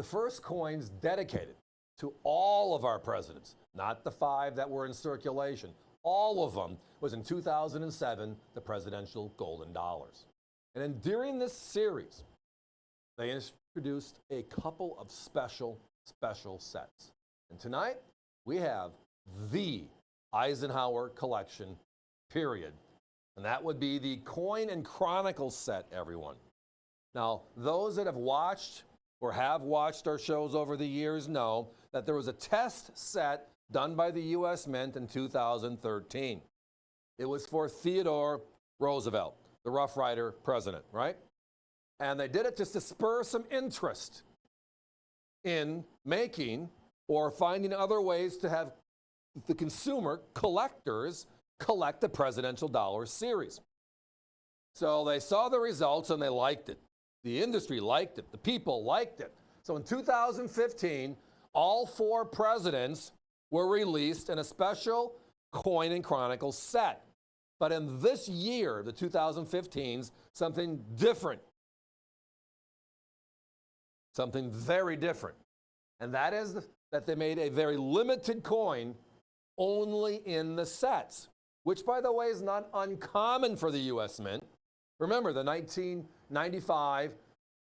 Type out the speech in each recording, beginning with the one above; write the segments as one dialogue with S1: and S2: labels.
S1: the first coins dedicated to all of our presidents, not the 5 that were in circulation. All of them was in 2007, the presidential golden dollars. And then during this series, they introduced a couple of special sets. And tonight, we have the Eisenhower collection, period. And that would be the Coin and Chronicle set, everyone. Now, those that have watched or have watched our shows over the years know that there was a test set done by the U.S. Mint in 2013. It was for Theodore Roosevelt, the Rough Rider president, right? And they did it just to spur some interest in making or finding other ways to have the consumer collectors collect the presidential dollar series. So they saw the results and they liked it. The industry liked it. The people liked it. So in 2015, all 4 presidents were released in a special Coin and Chronicle set. But in this year, the 2015s, something different. Something very different. And that is that they made a very limited coin only in the sets, which, by the way, is not uncommon for the U.S. Mint. Remember, the 1995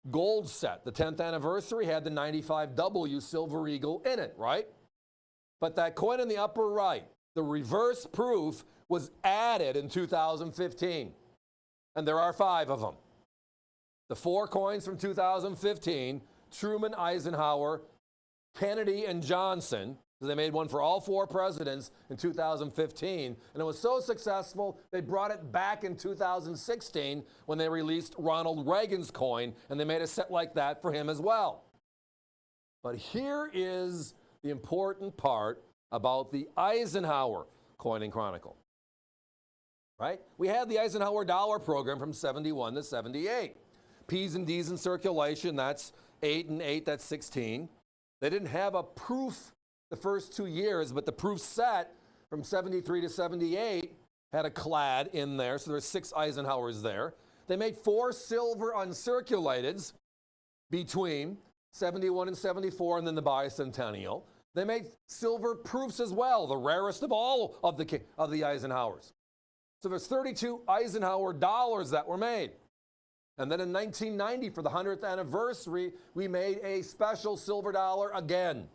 S1: gold set, the 10th anniversary, had the 95W Silver Eagle in it, right? But that coin in the upper right, the reverse proof, was added in 2015. And there are 5 of them. The 4 coins from 2015, Truman, Eisenhower, Kennedy, and Johnson. They made one for all 4 presidents in 2015, and it was so successful they brought it back in 2016 when they released Ronald Reagan's coin, and they made a set like that for him as well. But here is the important part about the Eisenhower Coin and Chronicle. Right? We had the Eisenhower dollar program from 71 to 78. P's and D's in circulation, that's 8 and 8, that's 16. They didn't have a proof the first 2 years, but the proof set from 73 to 78 had a clad in there, so there's 6 Eisenhowers there. They made 4 silver uncirculateds between 71 and 74, and then the bicentennial. They made silver proofs as well, the rarest of all of the Eisenhowers. So there's 32 Eisenhower dollars that were made. And then in 1990, for the 100th anniversary, we made a special silver dollar again.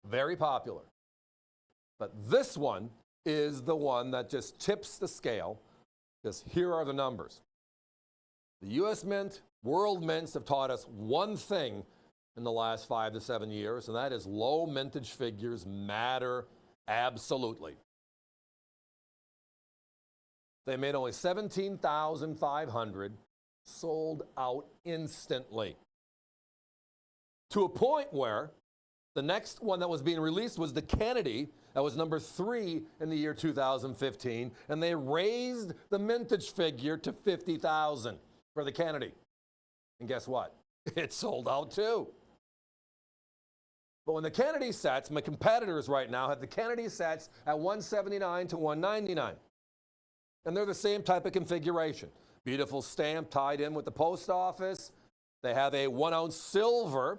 S1: Very popular. But this one is the one that just tips the scale, because here are the numbers. The U.S. Mint, world mints have taught us one thing in the last 5 to 7 years, and that is low mintage figures matter absolutely. They made only 17,500, sold out instantly. To a point where the next one that was being released was the Kennedy. That was number 3 in the year 2015, and they raised the mintage figure to 50,000 for the Kennedy. And guess what? It sold out too. But when the Kennedy sets, my competitors right now have the Kennedy sets at 179 to 199. And they're the same type of configuration. Beautiful stamp tied in with the post office. They have a 1-ounce silver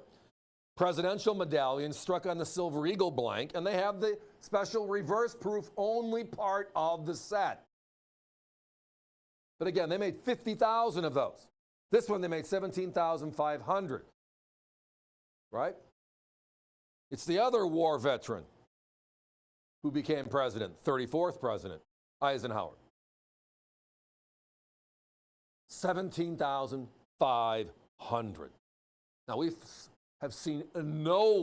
S1: presidential medallion struck on the Silver Eagle blank, and they have the special reverse proof only part of the set. But again, they made 50,000 of those. This one they made 17,500. Right? It's the other war veteran who became president, 34th president, Eisenhower. 17,500. Now we have seen no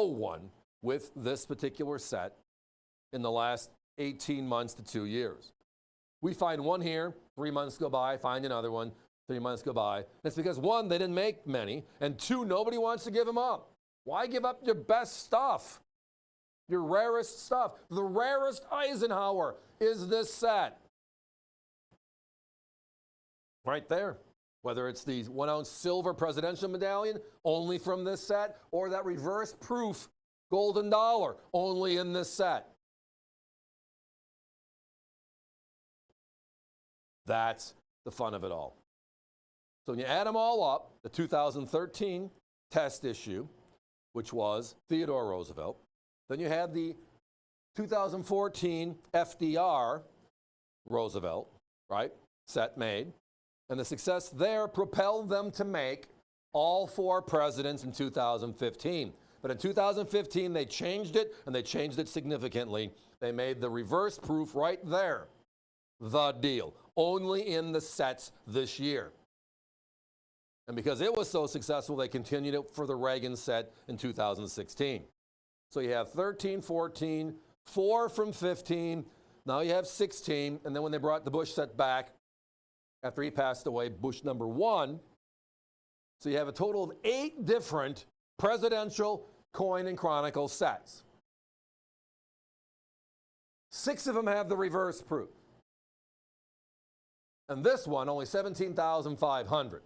S1: one with this particular set in the last 18 months to 2 years. We find one here, 3 months go by, find another one, 3 months go by. And it's because 1, they didn't make many, and 2, nobody wants to give them up. Why give up your best stuff? Your rarest stuff. The rarest Eisenhower is this set. Right there. Whether it's the 1-ounce silver presidential medallion, only from this set, or that reverse proof golden dollar, only in this set. That's the fun of it all. So when you add them all up, the 2013 test issue, which was Theodore Roosevelt, then you had the 2014 FDR Roosevelt, right, set made, and the success there propelled them to make all 4 presidents in 2015. But in 2015, they changed it, and they changed it significantly. They made the reverse proof right there, the deal, only in the sets this year. And because it was so successful, they continued it for the Reagan set in 2016. So you have 13, 14, 4 from 15, now you have 16, and then when they brought the Bush set back, after he passed away, Bush number 1, so you have a total of 8 different presidential coin and chronicle sets. 6 of them have the reverse proof. And this one, only 17,500.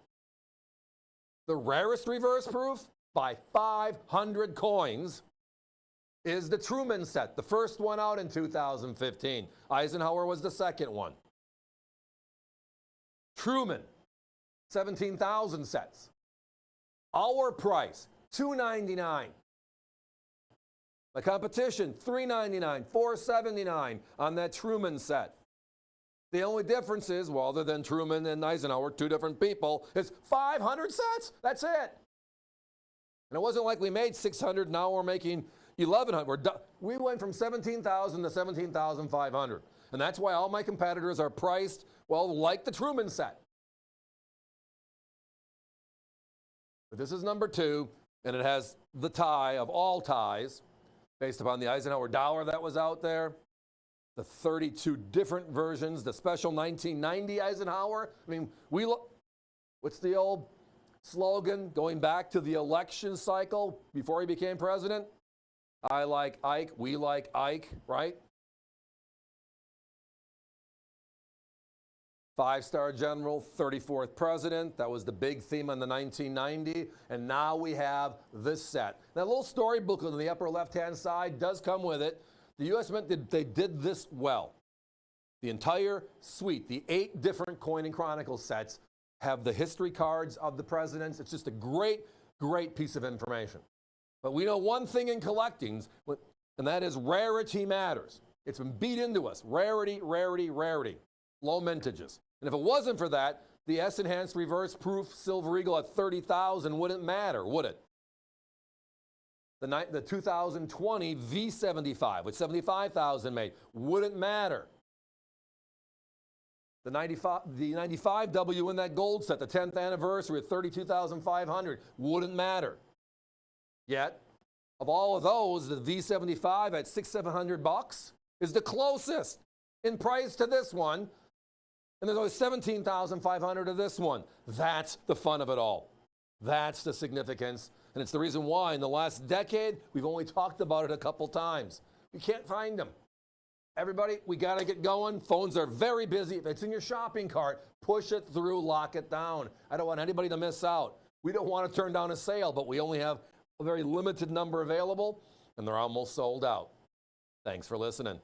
S1: The rarest reverse proof by 500 coins is the Truman set, the first one out in 2015. Eisenhower was the second one. Truman, 17,000 sets. Our price, $299. The competition, $399, $479 on that Truman set. The only difference is, well, other than Truman and Eisenhower, 2 different people, is 500 sets. That's it. And it wasn't like we made 600, now we're making 1,100. We went from 17,000 to 17,500. And that's why all my competitors are priced, well, like the Truman set. But this is number 2, and it has the tie of all ties, based upon the Eisenhower dollar that was out there, the 32 different versions, the special 1990 Eisenhower. I mean, what's the old slogan going back to the election cycle before he became president? I like Ike, we like Ike, right? 5-star general, 34th president. That was the big theme on the 1990. And now we have this set. That little story booklet on the upper left-hand side does come with it. The U.S. Mint, they did this well. The entire suite, the 8 different coin and chronicle sets, have the history cards of the presidents. It's just a great, great piece of information. But we know one thing in collecting, and that is rarity matters. It's been beat into us. Rarity, rarity, rarity. Low mintages. And if it wasn't for that, the S-enhanced reverse proof Silver Eagle at 30,000 wouldn't matter, would it? The 2020 V75 with 75,000 made wouldn't matter. The 95W in that gold set, the 10th anniversary at 32,500 wouldn't matter. Yet, of all of those, the V75 at $600-700 is the closest in price to this one. And there's only 17,500 of this one. That's the fun of it all. That's the significance. And it's the reason why in the last decade, we've only talked about it a couple times. We can't find them. Everybody, we got to get going. Phones are very busy. If it's in your shopping cart, push it through, lock it down. I don't want anybody to miss out. We don't want to turn down a sale, but we only have a very limited number available, and they're almost sold out. Thanks for listening.